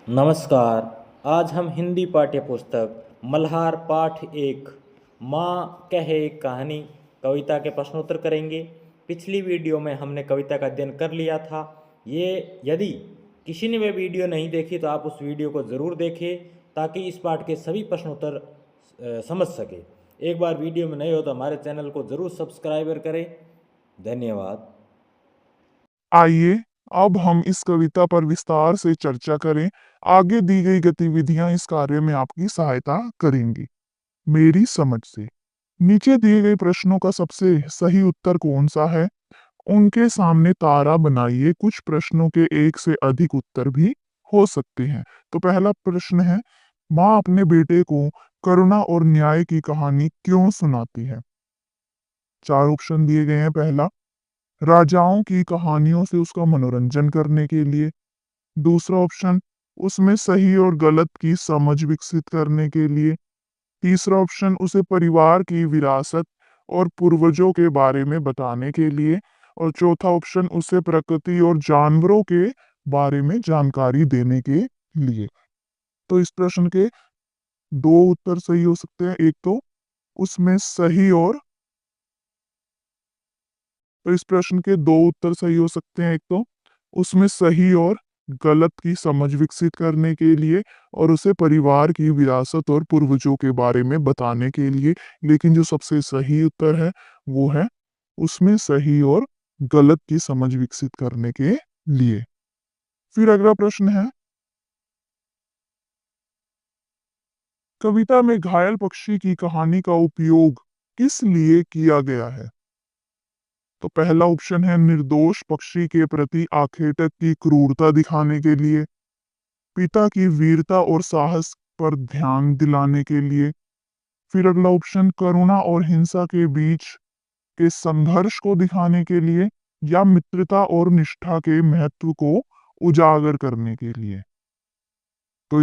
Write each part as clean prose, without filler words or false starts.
नमस्कार। आज हम हिंदी पाठ्य पुस्तक मल्हार पाठ एक माँ कहे एक कहानी कविता के प्रश्नोत्तर करेंगे। पिछली वीडियो में हमने कविता का अध्ययन कर लिया था। ये यदि किसी ने वह वीडियो नहीं देखी तो आप उस वीडियो को ज़रूर देखें ताकि इस पाठ के सभी प्रश्नोत्तर समझ सके। एक बार वीडियो में नए हो तो हमारे चैनल को ज़रूर सब्सक्राइबर करें। धन्यवाद। आइए अब हम इस कविता पर विस्तार से चर्चा करें। आगे दी गई गतिविधियां इस कार्य में आपकी सहायता करेंगी। मेरी समझ से नीचे दिए गए प्रश्नों का सबसे सही उत्तर कौन सा है? उनके सामने तारा बनाइए। कुछ प्रश्नों के एक से अधिक उत्तर भी हो सकते हैं। तो पहला प्रश्न है, माँ अपने बेटे को करुणा और न्याय की कहानी क्यों सुनाती है? चार ऑप्शन दिए गए हैं। पहला, राजाओं की कहानियों से उसका मनोरंजन करने के लिए। दूसरा ऑप्शन, उसमें सही और गलत की समझ विकसित करने के लिए। तीसरा ऑप्शन, उसे परिवार की विरासत और पूर्वजों के बारे में बताने के लिए। और चौथा ऑप्शन, उसे प्रकृति और जानवरों के बारे में जानकारी देने के लिए। तो इस प्रश्न के दो उत्तर सही हो सकते हैं। एक उसमें सही और तो इस प्रश्न के दो उत्तर सही हो सकते हैं। एक उसमें सही और गलत की समझ विकसित करने के लिए और उसे परिवार की विरासत और पूर्वजों के बारे में बताने के लिए। लेकिन जो सबसे सही उत्तर है वो है उसमें सही और गलत की समझ विकसित करने के लिए। फिर अगला प्रश्न है, कविता में घायल पक्षी की कहानी का उपयोग किस लिए किया गया है? तो पहला ऑप्शन है निर्दोष पक्षी के प्रति आखेटक की क्रूरता दिखाने के लिए। पिता की वीरता और साहस पर ध्यान दिलाने के लिए। फिर अगला ऑप्शन करुणा और हिंसा के बीच के संघर्ष को दिखाने के लिए, या मित्रता और निष्ठा के महत्व को उजागर करने के लिए। तो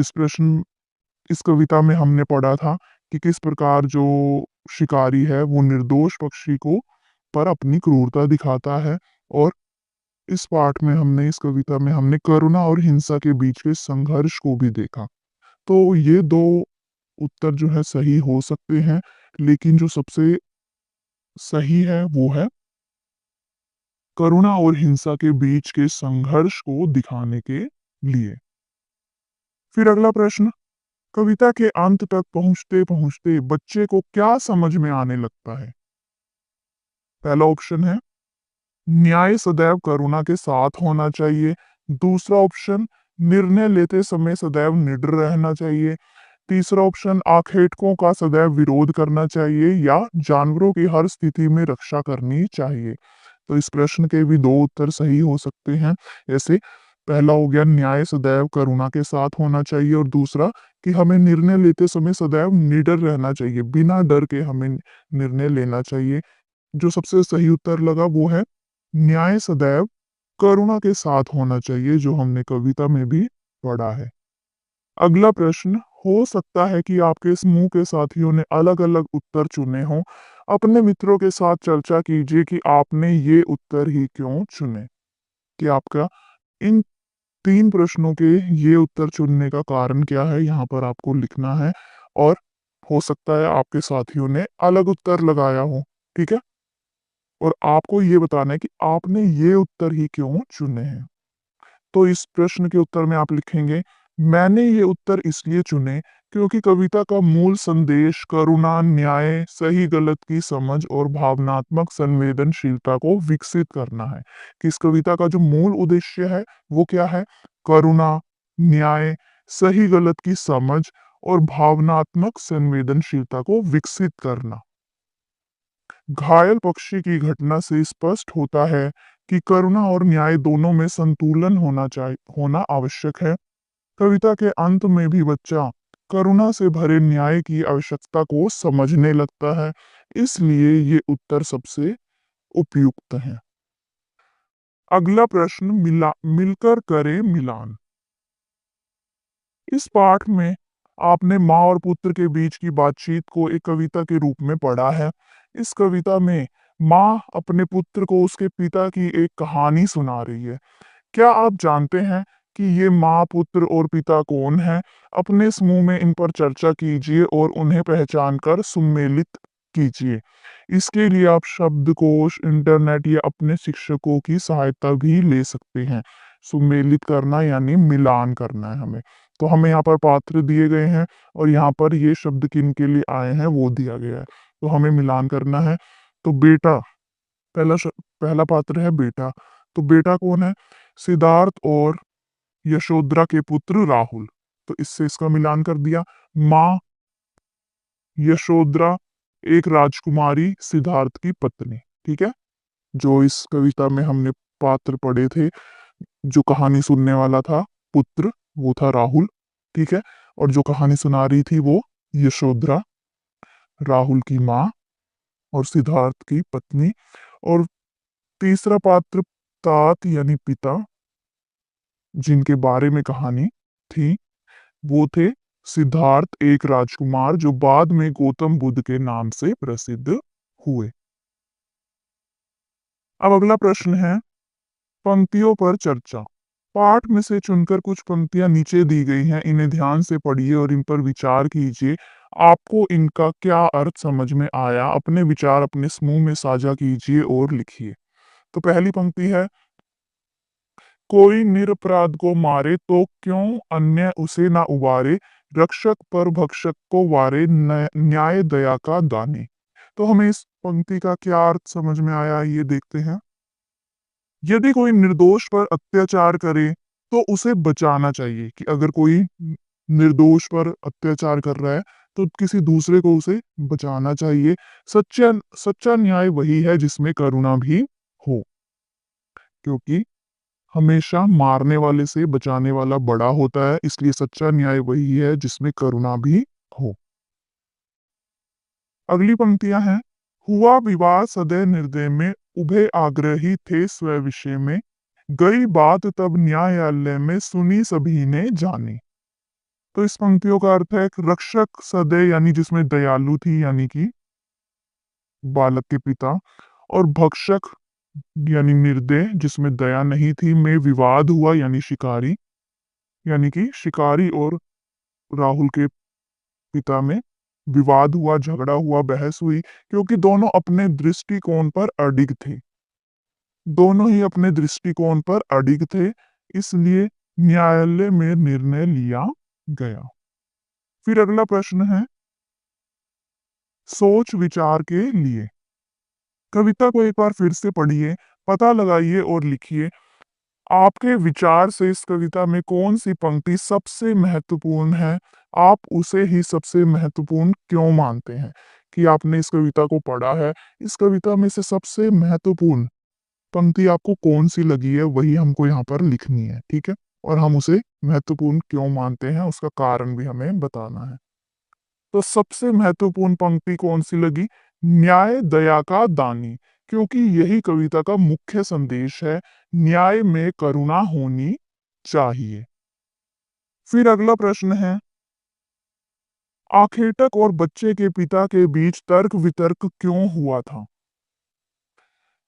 इस कविता में हमने पढ़ा था कि किस प्रकार जो शिकारी है वो निर्दोष पक्षी को पर अपनी क्रूरता दिखाता है। और इस पाठ में इस कविता में हमने करुणा और हिंसा के बीच के संघर्ष को भी देखा। तो ये दो उत्तर जो है सही हो सकते हैं, लेकिन जो सबसे सही है वो है करुणा और हिंसा के बीच के संघर्ष को दिखाने के लिए। फिर अगला प्रश्न, कविता के अंत तक पहुंचते पहुंचते बच्चे को क्या समझ में आने लगता है? पहला ऑप्शन है न्याय सदैव करुणा के साथ होना चाहिए। दूसरा ऑप्शन, निर्णय लेते समय सदैव निडर रहना चाहिए। तीसरा ऑप्शन, आखेटकों का सदैव विरोध करना चाहिए, या जानवरों की हर स्थिति में रक्षा करनी चाहिए। तो इस प्रश्न के भी दो उत्तर सही हो सकते हैं। जैसे पहला हो गया न्याय सदैव करुणा के साथ होना चाहिए, और दूसरा कि हमें निर्णय लेते समय सदैव निडर रहना चाहिए, बिना डर के हमें निर्णय लेना चाहिए। जो सबसे सही उत्तर लगा वो है न्याय सदैव करुणा के साथ होना चाहिए, जो हमने कविता में भी पढ़ा है। अगला प्रश्न, हो सकता है कि आपके समूह के साथियों ने अलग-अलग उत्तर चुने हों। अपने मित्रों के साथ चर्चा कीजिए कि आपने ये उत्तर ही क्यों चुने। कि आपका इन तीन प्रश्नों के ये उत्तर चुनने का कारण क्या है, यहाँ पर आपको लिखना है। और हो सकता है आपके साथियों ने अलग उत्तर लगाया हो। ठीक है? और आपको ये बताना है कि आपने ये उत्तर ही क्यों चुने हैं। तो इस प्रश्न के उत्तर में आप लिखेंगे, मैंने ये उत्तर इसलिए चुने क्योंकि कविता का मूल संदेश करुणा, न्याय, सही गलत की समझ और भावनात्मक संवेदनशीलता को विकसित करना है। कि इस कविता का जो मूल उद्देश्य है वो क्या है? करुणा, न्याय, सही गलत की समझ और भावनात्मक संवेदनशीलता को विकसित करना। घायल पक्षी की घटना से स्पष्ट होता है कि करुणा और न्याय दोनों में संतुलन होना आवश्यक है। कविता के अंत में भी बच्चा करुणा से भरे न्याय की आवश्यकता को समझने लगता है। इसलिए ये उत्तर सबसे उपयुक्त है। अगला प्रश्न, मिलकर करें मिलान। इस पाठ में आपने माँ और पुत्र के बीच की बातचीत को एक कविता के रूप में पढ़ा है। इस कविता में माँ अपने पुत्र को उसके पिता की एक कहानी सुना रही है। क्या आप जानते हैं कि ये माँ, पुत्र और पिता कौन है। अपने समूह में इन पर चर्चा कीजिए और उन्हें पहचान कर सुमेलित कीजिए। इसके लिए आप शब्दकोश, इंटरनेट या अपने शिक्षकों की सहायता भी ले सकते हैं। सुमेलित करना यानी मिलान करना है हमें। तो हमें यहाँ पर पात्र दिए गए हैं और यहाँ पर ये शब्द किन के लिए आए हैं वो दिया गया है। तो हमें मिलान करना है। तो बेटा, पहला पात्र है बेटा। तो बेटा कौन है? सिद्धार्थ और यशोधरा के पुत्र राहुल। तो इससे इसका मिलान कर दिया। माँ यशोधरा, एक राजकुमारी, सिद्धार्थ की पत्नी। ठीक है, जो इस कविता में हमने पात्र पढ़े थे, जो कहानी सुनने वाला था पुत्र, वो था राहुल। ठीक है, और जो कहानी सुना रही थी वो यशोधरा, राहुल की माँ और सिद्धार्थ की पत्नी। और तीसरा पात्र तात यानी पिता, जिनके बारे में कहानी थी, वो थे सिद्धार्थ, एक राजकुमार जो बाद में गौतम बुद्ध के नाम से प्रसिद्ध हुए। अब अगला प्रश्न है पंक्तियों पर चर्चा। पाठ में से चुनकर कुछ पंक्तियां नीचे दी गई हैं, इन्हें ध्यान से पढ़िए और इन पर विचार कीजिए। आपको इनका क्या अर्थ समझ में आया? अपने विचार अपने समूह में साझा कीजिए और लिखिए। तो पहली पंक्ति है, कोई निरपराध को मारे तो क्यों अन्य उसे ना उबारे, रक्षक पर भक्षक को वारे, न्याय दया का दानी। तो हमें इस पंक्ति का क्या अर्थ समझ में आया, ये देखते हैं। यदि कोई निर्दोष पर अत्याचार करे तो उसे बचाना चाहिए। कि अगर कोई निर्दोष पर अत्याचार कर रहा है तो किसी दूसरे को उसे बचाना चाहिए। सच्चा सच्चा न्याय वही है जिसमें करुणा भी हो, क्योंकि हमेशा मारने वाले से बचाने वाला बड़ा होता है, इसलिए सच्चा न्याय वही है जिसमें करुणा भी हो। अगली पंक्तियां हैं, हुआ विवाह सदय निर्दय में, उभय आग्रही थे स्व विषय में, गई बात तब न्यायालय में, सुनी सभी ने जानी। तो इस पंक्तियों का अर्थ है कि रक्षक सदय यानी जिसमें दयालु थी, यानी कि बालक के पिता, और भक्षक यानी निर्दय जिसमें दया नहीं थी, में विवाद हुआ यानी शिकारी, यानी कि शिकारी और राहुल के पिता में विवाद हुआ, झगड़ा हुआ, बहस हुई, क्योंकि दोनों अपने दृष्टिकोण पर अडिग थे। दोनों ही अपने दृष्टिकोण पर अडिग थे, इसलिए न्यायालय में निर्णय लिया गया। फिर अगला प्रश्न है सोच विचार के लिए। कविता को एक बार फिर से पढ़िए, पता लगाइए और लिखिए। आपके विचार से इस कविता में कौन सी पंक्ति सबसे महत्वपूर्ण है? आप उसे ही सबसे महत्वपूर्ण क्यों मानते हैं? कि आपने इस कविता को पढ़ा है, इस कविता में से सबसे महत्वपूर्ण पंक्ति आपको कौन सी लगी है, वही हमको यहाँ पर लिखनी है। ठीक है, और हम उसे महत्वपूर्ण क्यों मानते हैं उसका कारण भी हमें बताना है। तो सबसे महत्वपूर्ण पंक्ति कौन सी लगी? न्याय दया का दानी, क्योंकि यही कविता का मुख्य संदेश है। न्याय में करुणा होनी चाहिए। फिर अगला प्रश्न है, आखेटक और बच्चे के पिता के बीच तर्क वितर्क क्यों हुआ था?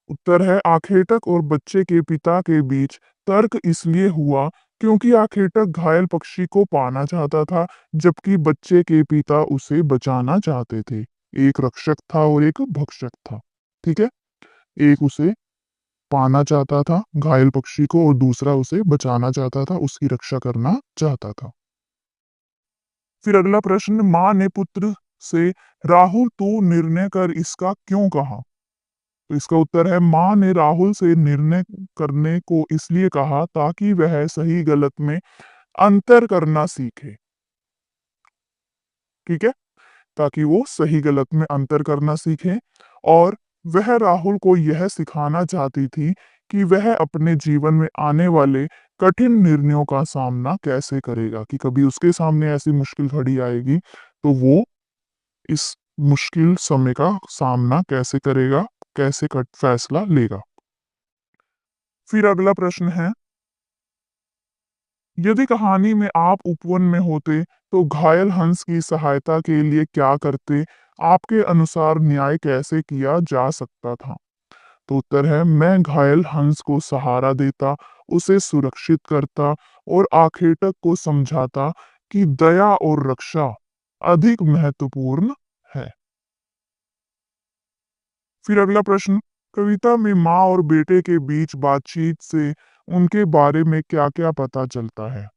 उत्तर है, आखेटक और बच्चे के पिता के बीच तर्क इसलिए हुआ क्योंकि आखेटक घायल पक्षी को पाना चाहता था, जबकि बच्चे के पिता उसे बचाना चाहते थे। एक रक्षक था और एक भक्षक था। ठीक है, एक उसे पाना चाहता था घायल पक्षी को और दूसरा उसे बचाना चाहता था, उसकी रक्षा करना चाहता था। फिर अगला प्रश्न, माँ ने पुत्र से राहुल तू निर्णय कर इसका क्यों कहा? तो इसका उत्तर है, माँ ने राहुल से निर्णय करने को इसलिए कहा ताकि वह सही गलत में अंतर करना सीखे। ठीक है, ताकि वो सही गलत में अंतर करना सीखे। और वह राहुल को यह सिखाना चाहती थी कि वह अपने जीवन में आने वाले कठिन निर्णयों का सामना कैसे करेगा। कि कभी उसके सामने ऐसी मुश्किल घड़ी आएगी तो वो इस मुश्किल समय का सामना कैसे करेगा, कैसे फैसला लेगा। फिर अगला प्रश्न है, यदि कहानी में आप उपवन में होते तो घायल हंस की सहायता के लिए क्या करते? आपके अनुसार न्याय कैसे किया जा सकता था? तो उत्तर है, मैं घायल हंस को सहारा देता, उसे सुरक्षित करता और आखेटक को समझाता कि दया और रक्षा अधिक महत्वपूर्ण है। फिर अगला प्रश्न, कविता में माँ और बेटे के बीच बातचीत से उनके बारे में क्या-क्या पता चलता है?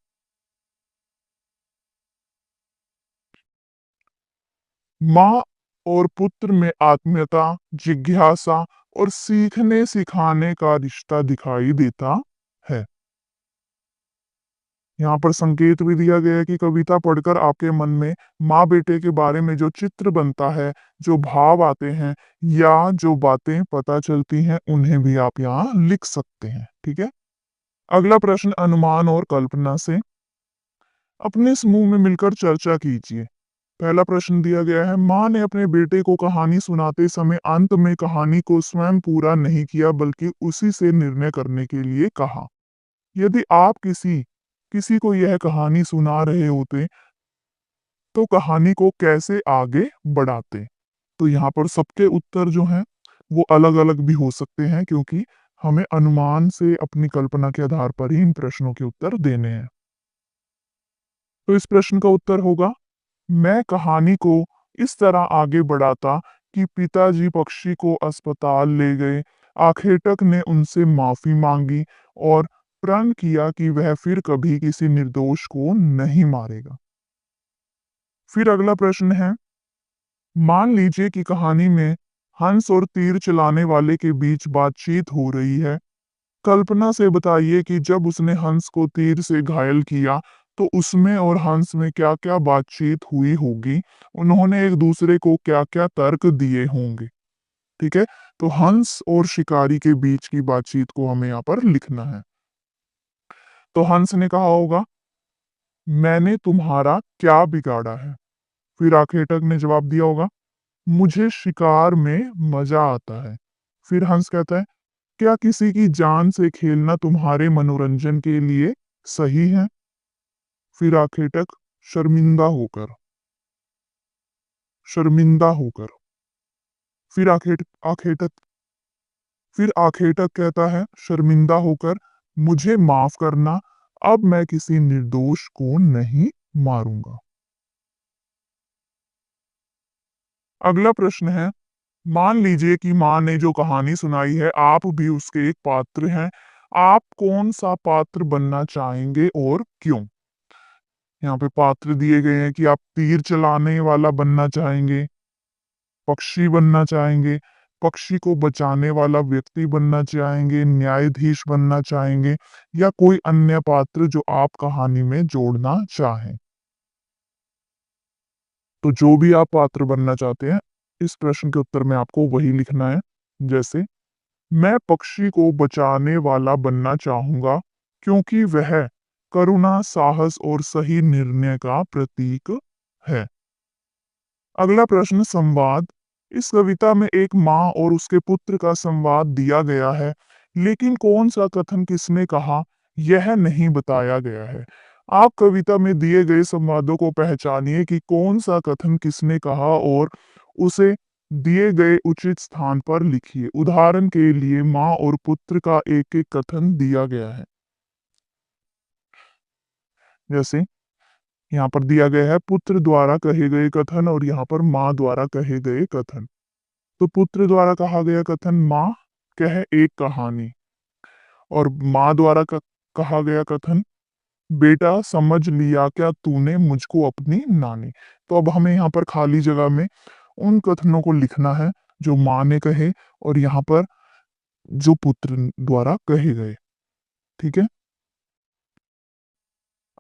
माँ और पुत्र में आत्मीयता, जिज्ञासा और सीखने सिखाने का रिश्ता दिखाई देता है। यहाँ पर संकेत भी दिया गया है कि कविता पढ़कर आपके मन में माँ बेटे के बारे में जो चित्र बनता है, जो भाव आते हैं या जो बातें पता चलती हैं, उन्हें भी आप यहाँ लिख सकते हैं। ठीक है। अगला प्रश्न, अनुमान और कल्पना से अपने समूह में मिलकर चर्चा कीजिए। पहला प्रश्न दिया गया है, माँ ने अपने बेटे को कहानी सुनाते समय अंत में कहानी को स्वयं पूरा नहीं किया बल्कि उसी से निर्णय करने के लिए कहा। यदि आप किसी किसी को यह कहानी सुना रहे होते तो कहानी को कैसे आगे बढ़ाते? तो यहाँ पर सबके उत्तर जो हैं वो अलग-अलग भी हो सकते हैं, क्योंकि हमें अनुमान से अपनी कल्पना के आधार पर ही इन प्रश्नों के उत्तर देने हैं। तो इस प्रश्न का उत्तर होगा, मैं कहानी को इस तरह आगे बढ़ाता कि पिताजी पक्षी को अस्पताल ले गए, आखेटक ने उनसे माफी मांगी और प्रण किया कि वह फिर कभी किसी निर्दोष को नहीं मारेगा। फिर अगला प्रश्न है, मान लीजिए कि कहानी में हंस और तीर चलाने वाले के बीच बातचीत हो रही है। कल्पना से बताइए कि जब उसने हंस को तीर से घायल किया तो उसमें और हंस में क्या-क्या बातचीत हुई होगी, उन्होंने एक दूसरे को क्या-क्या तर्क दिए होंगे। ठीक है। तो हंस और शिकारी के बीच की बातचीत को हमें यहाँ पर लिखना है। तो हंस ने कहा होगा, मैंने तुम्हारा क्या बिगाड़ा है। फिर आखेटक ने जवाब दिया होगा, मुझे शिकार में मजा आता है। फिर हंस कहता है, क्या किसी की जान से खेलना तुम्हारे मनोरंजन के लिए सही है? फिर आखेटक शर्मिंदा होकर शर्मिंदा होकर फिर आखेटक फिर आखेटक कहता है, शर्मिंदा होकर, मुझे माफ करना, अब मैं किसी निर्दोष को नहीं मारूंगा। अगला प्रश्न है, मान लीजिए कि माँ ने जो कहानी सुनाई है आप भी उसके एक पात्र हैं। आप कौन सा पात्र बनना चाहेंगे और क्यों? यहाँ पे पात्र दिए गए हैं कि आप तीर चलाने वाला बनना चाहेंगे, पक्षी बनना चाहेंगे, पक्षी को बचाने वाला व्यक्ति बनना चाहेंगे, न्यायाधीश बनना चाहेंगे या कोई अन्य पात्र जो आप कहानी में जोड़ना चाहें। तो जो भी आप पात्र बनना चाहते हैं, इस प्रश्न के उत्तर में आपको वही लिखना है। जैसे, मैं पक्षी को बचाने वाला बनना चाहूंगा क्योंकि वह करुणा, साहस और सही निर्णय का प्रतीक है। अगला प्रश्न, संवाद। इस कविता में एक माँ और उसके पुत्र का संवाद दिया गया है, लेकिन कौन सा कथन किसने कहा यह नहीं बताया गया है। आप कविता में दिए गए संवादों को पहचानिए कि कौन सा कथन किसने कहा और उसे दिए गए उचित स्थान पर लिखिए। उदाहरण के लिए माँ और पुत्र का एक एक कथन दिया गया है। जैसे यहाँ पर दिया गया है पुत्र द्वारा कहे गए कथन और यहाँ पर माँ द्वारा कहे गए कथन। तो पुत्र द्वारा कहा गया कथन, माँ कह एक कहानी। और माँ द्वारा कहा गया कथन, बेटा समझ लिया क्या तूने मुझको अपनी नानी। तो अब हमें यहाँ पर खाली जगह में उन कथनों को लिखना है जो माँ ने कहे और यहाँ पर जो पुत्र द्वारा कहे गए। ठीक है।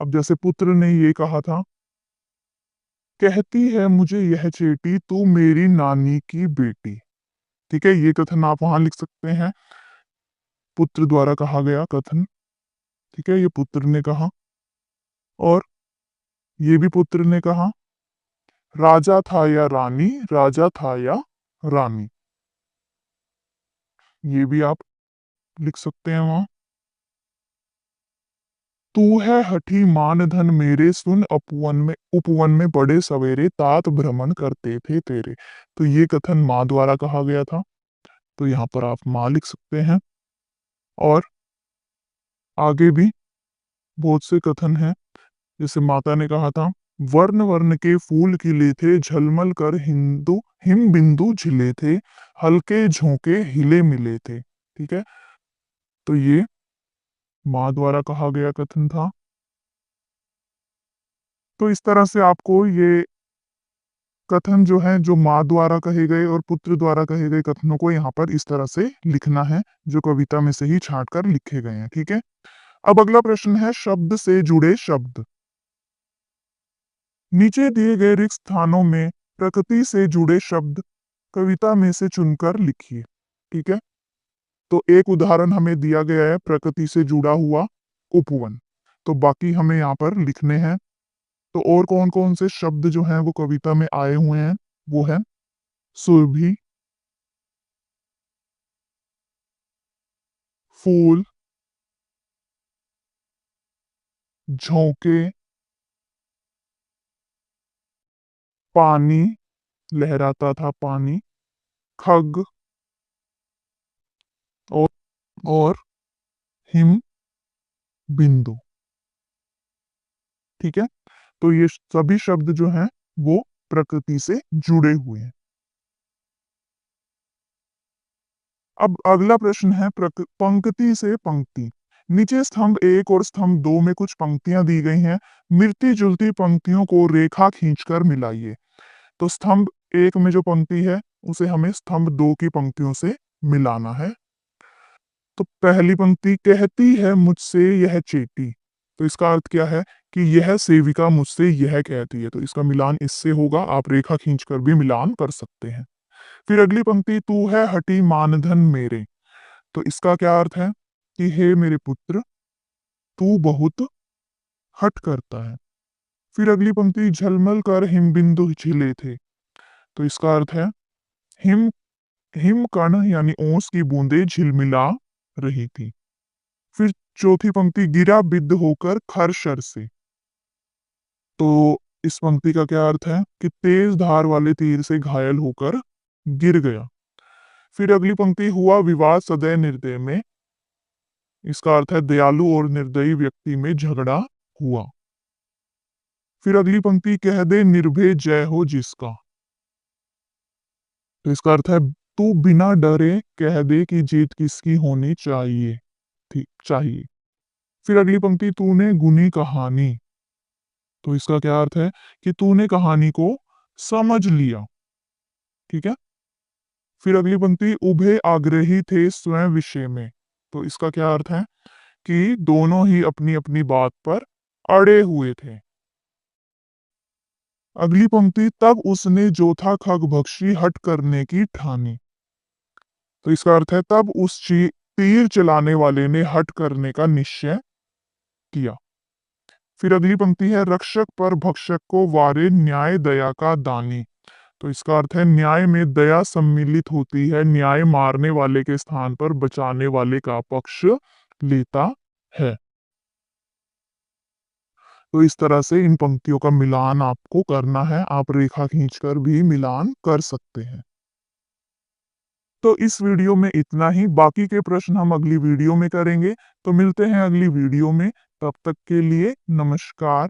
अब जैसे पुत्र ने ये कहा था, कहती है मुझे यह चेटी तू मेरी नानी की बेटी। ठीक है, ये कथन आप वहां लिख सकते हैं, पुत्र द्वारा कहा गया कथन। ठीक है, ये पुत्र ने कहा। और ये भी पुत्र ने कहा, राजा था या रानी, राजा था या रानी। ये भी आप लिख सकते हैं वहां। तू है हठी मान धन मेरे, सुन उपवन में बड़े सवेरे तात भ्रमण करते थे तेरे। तो ये कथन माँ द्वारा कहा गया था, तो यहाँ पर आप माँ लिख सकते हैं। और आगे भी बहुत से कथन हैं। जैसे माता ने कहा था, वर्ण वर्ण के फूल खिले थे, झलमल कर हिंदू हिम बिंदु झिले थे, हल्के झोंके हिले मिले थे। ठीक है, तो ये माँ द्वारा कहा गया कथन था। तो इस तरह से आपको ये कथन जो है, जो माँ द्वारा कहे गए और पुत्र द्वारा कहे गए कथनों को यहाँ पर इस तरह से लिखना है, जो कविता में से ही छांट कर लिखे गए हैं। ठीक है, अब अगला प्रश्न है शब्द से जुड़े शब्द। नीचे दिए गए रिक्त स्थानों में प्रकृति से जुड़े शब्द कविता में से चुनकर लिखिए। ठीक है, तो एक उदाहरण हमें दिया गया है प्रकृति से जुड़ा हुआ उपवन, तो बाकी हमें यहाँ पर लिखने हैं। तो और कौन कौन से शब्द जो हैं वो कविता में आए हुए हैं, वो है सुरभि, फूल, झोंके, पानी, लहराता था पानी, खग और और हिम बिंदु। ठीक है, तो ये सभी शब्द जो हैं वो प्रकृति से जुड़े हुए हैं। अब अगला प्रश्न है पंक्ति से पंक्ति। नीचे स्तंभ 1 और स्तंभ 2 में कुछ पंक्तियां दी गई हैं। मिलती जुलती पंक्तियों को रेखा खींचकर मिलाइए। तो स्तंभ 1 में जो पंक्ति है उसे हमें स्तंभ 2 की पंक्तियों से मिलाना है। तो पहली पंक्ति, कहती है मुझसे यह चेटी। तो इसका अर्थ क्या है कि यह सेविका मुझसे यह कहती है, तो इसका मिलान इससे होगा। आप रेखा खींचकर भी मिलान कर सकते हैं। फिर अगली पंक्ति, तू है हठी मानधन मेरे। तो इसका क्या अर्थ है कि हे मेरे पुत्र, तू बहुत हठ करता है। फिर अगली पंक्ति, झलमल कर हिमबिंदु झिले थे। तो इसका अर्थ है हिम हिम कण यानी ओस की बूंदें झिलमिला रही थी। फिर चौथी पंक्ति, गिरा बिद्ध होकर खरशर से। तो इस पंक्ति का क्या अर्थ है कि तेज धार वाले तीर से घायल होकर गिर गया। फिर अगली पंक्ति, हुआ विवाद सदय निर्दय में। इसका अर्थ है दयालु और निर्दयी व्यक्ति में झगड़ा हुआ। फिर अगली पंक्ति, कह दे निर्भय जय हो जिसका। तो इसका अर्थ है तू बिना डरे कह दे कि जीत किसकी होनी चाहिए थी चाहिए। फिर अगली पंक्ति, तूने गुनी कहानी। तो इसका क्या अर्थ है कि तूने कहानी को समझ लिया। ठीक है, फिर अगली पंक्ति, उभय आग्रही थे स्वयं विषय में। तो इसका क्या अर्थ है कि दोनों ही अपनी अपनी बात पर अड़े हुए थे। अगली पंक्ति, तब उसने जोथा खग भक्षी हट करने की ठानी। तो इसका अर्थ है तब उस तीर चलाने वाले ने हट करने का निश्चय किया। फिर अगली पंक्ति है, रक्षक पर भक्षक को वारे न्याय दया का दानी। तो इसका अर्थ है न्याय में दया सम्मिलित होती है, न्याय मारने वाले के स्थान पर बचाने वाले का पक्ष लेता है। तो इस तरह से इन पंक्तियों का मिलान आपको करना है। आप रेखा खींचकर भी मिलान कर सकते हैं। तो इस वीडियो में इतना ही। बाकी के प्रश्न हम अगली वीडियो में करेंगे। तो मिलते हैं अगली वीडियो में। तब तक के लिए नमस्कार।